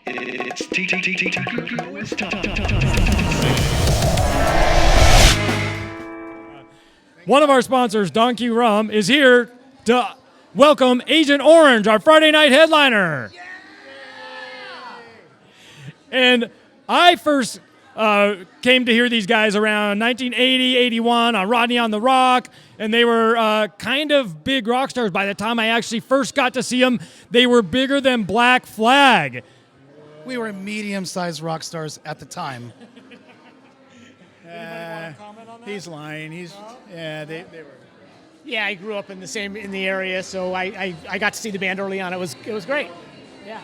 It's Tiki Oasis time. One of our sponsors, Don Q Rum, is here to welcome Agent Orange, our Friday night headliner. Yeah! And I first came to hear these guys around 1980, 81 on Rodney on the Rock, and they were kind of big rock stars. By the time I actually first got to see them, they were bigger than Black Flag. We were medium-sized rock stars at the time. He's lying. They were. Yeah, I grew up in the area, so I got to see the band early on. It was great. Yeah.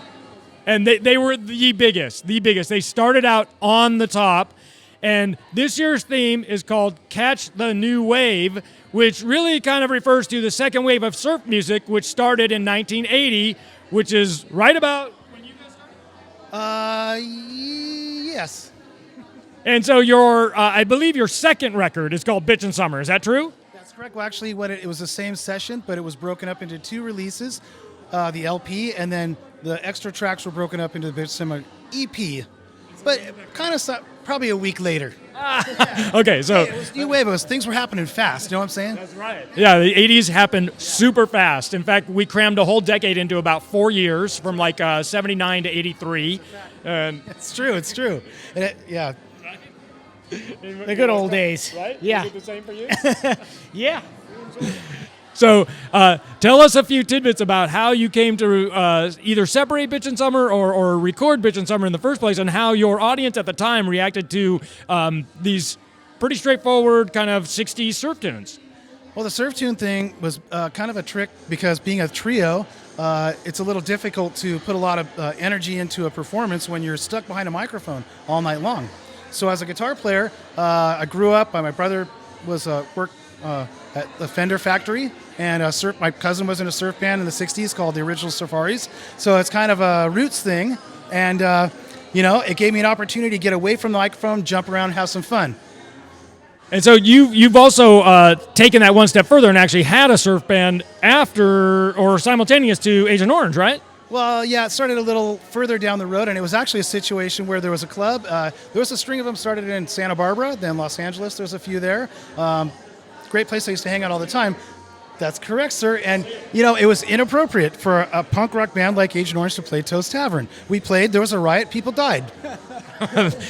And they were the biggest. They started out on the top, and this year's theme is called Catch the New Wave, which really kind of refers to the second wave of surf music, which started in 1980, which is right about when you guys started? Yes. And so I believe your second record is called Bitchin' Summer. Is that true? That's correct. Well, actually, it was the same session, but it was broken up into two releases, the LP, and then the extra tracks were broken up into the Bitchin' Summer EP. But kind of probably a week later. Okay, so It was new wave. Things were happening fast. You know what I'm saying? That's right. Yeah, the 80s happened super fast. In fact, we crammed a whole decade into about 4 years, from like 79 to 83. And It's true. And yeah. The good old days. Right? Yeah. Is it the same for you? Yeah. So tell us a few tidbits about how you came to either separate Bitchin' Summer or record Bitchin' Summer in the first place, and how your audience at the time reacted to these pretty straightforward kind of 60s surf tunes. Well, the surf tune thing was kind of a trick because being a trio, it's a little difficult to put a lot of energy into a performance when you're stuck behind a microphone all night long. So as a guitar player, I grew up. My brother was worked at the Fender factory, and my cousin was in a surf band in the 60s called the Original Safaris. So it's kind of a roots thing, and it gave me an opportunity to get away from the microphone, jump around, have some fun. And so you've also taken that one step further and actually had a surf band after or simultaneous to Agent Orange, right? Well, yeah, it started a little further down the road, and it was actually a situation where there was a club. There was a string of them started in Santa Barbara, then Los Angeles. There's a few there. Great place I used to hang out all the time. That's correct, sir. And, it was inappropriate for a punk rock band like Agent Orange to play Toast Tavern. We played, there was a riot, people died.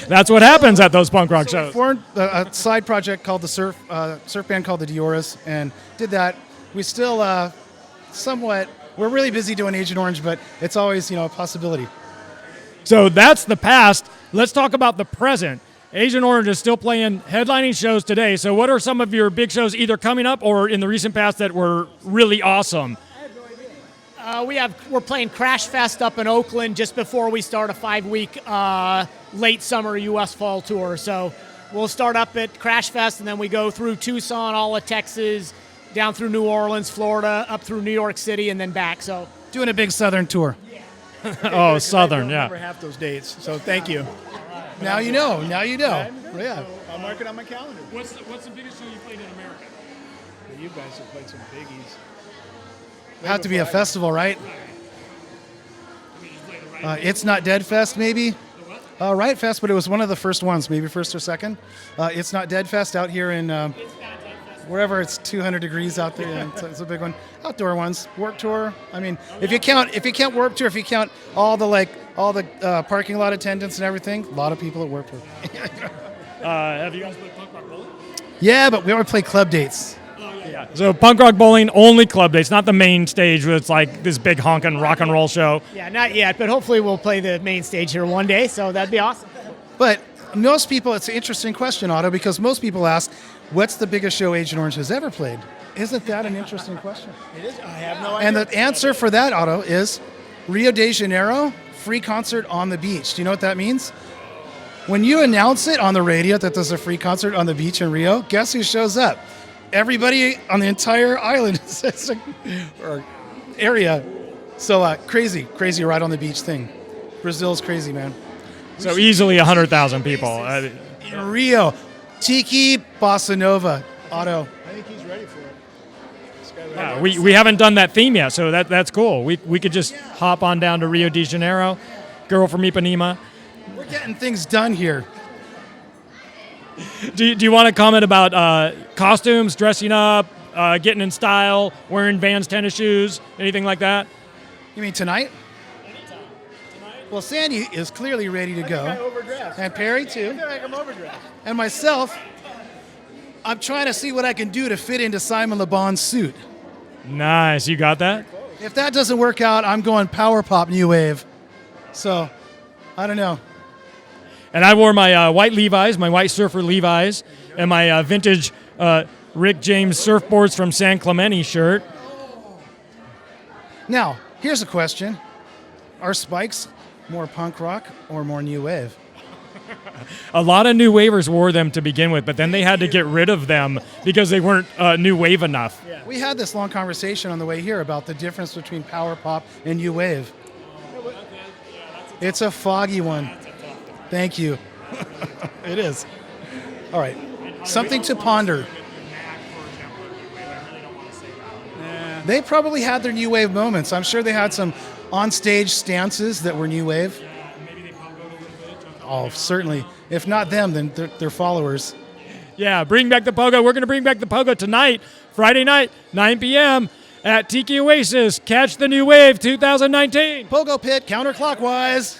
That's what happens at those punk rock shows. We formed a side project called the surf band called the Dioras, and did that. We still we're really busy doing Agent Orange, but it's always, a possibility. So that's the past. Let's talk about the present. Agent Orange is still playing headlining shows today. So what are some of your big shows either coming up or in the recent past that were really awesome? We're playing Crash Fest up in Oakland just before we start a 5-week late summer U.S. fall tour. So we'll start up at Crash Fest, and then we go through Tucson, all of Texas, down through New Orleans, Florida, up through New York City, and then back. So doing a big Southern tour. Oh, Southern, I yeah. never have those dates, so thank you. Now you know. Yeah. I'll mark it on my calendar. What's the biggest show you played in America? You guys have played some biggies. Have to be a festival, right? It's Not Dead Fest, maybe? Riot Fest, but it was one of the first ones, maybe first or second. It's Not Dead Fest out here in wherever it's 200 degrees out there. Yeah, it's a big one. Outdoor ones, Warped Tour. I mean, if you count Warped Tour, if you count all the parking lot attendants and everything, a lot of people at Warped Tour. Have you guys played punk rock bowling? Yeah, but we only play club dates. Yeah. So punk rock bowling, only club dates, not the main stage where it's like this big honkin' rock and roll show. yeah, not yet, but hopefully we'll play the main stage here one day. So that'd be awesome. But most people, it's an interesting question, Otto, because most people ask, what's the biggest show Agent Orange has ever played? Isn't that an interesting question? It is. I have no idea. And the answer for that, Otto, is Rio de Janeiro, free concert on the beach. Do you know what that means? When you announce it on the radio that there's a free concert on the beach in Rio, guess who shows up? Everybody on the entire island or area. So crazy right on the beach thing. Brazil's crazy, man. So easily 100,000 people. In Rio, Tiki Bossa Nova, Otto. I think he's ready for it. This guy Yeah, we haven't done that theme yet, so that's cool. We could just hop on down to Rio de Janeiro. girl from Ipanema. We're getting things done here. Do you want to comment about costumes, dressing up, getting in style, wearing Vans tennis shoes, anything like that? You mean tonight? Well, Sandy is clearly ready to I go. overdressed. And Perry, I too. feel like I'm overdressed. And myself, I'm trying to see what I can do to fit into Simon Le Bon's suit. Nice. You got that? If that doesn't work out, I'm going power pop new wave. So, I don't know. And I wore my white Levi's, my white surfer Levi's, and my vintage Rick James surfboards from San Clemente shirt. Now, here's a question. Are spikes more punk rock or more new wave? A lot of new wavers wore them to begin with, but then they had to get rid of them because they weren't new wave enough. Yeah. We had this long conversation on the way here about the difference between power pop and new wave. It's a foggy one. Thank you. It is. All right. Something to ponder. They probably had their new wave moments. I'm sure they had some on-stage stances that were new wave. Oh, certainly. If not them, then their followers. Yeah, bring back the pogo. We're going to bring back the pogo tonight, Friday night, 9 p.m. at Tiki Oasis. Catch the new wave 2019. Pogo pit counterclockwise.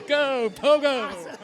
Go, pogo.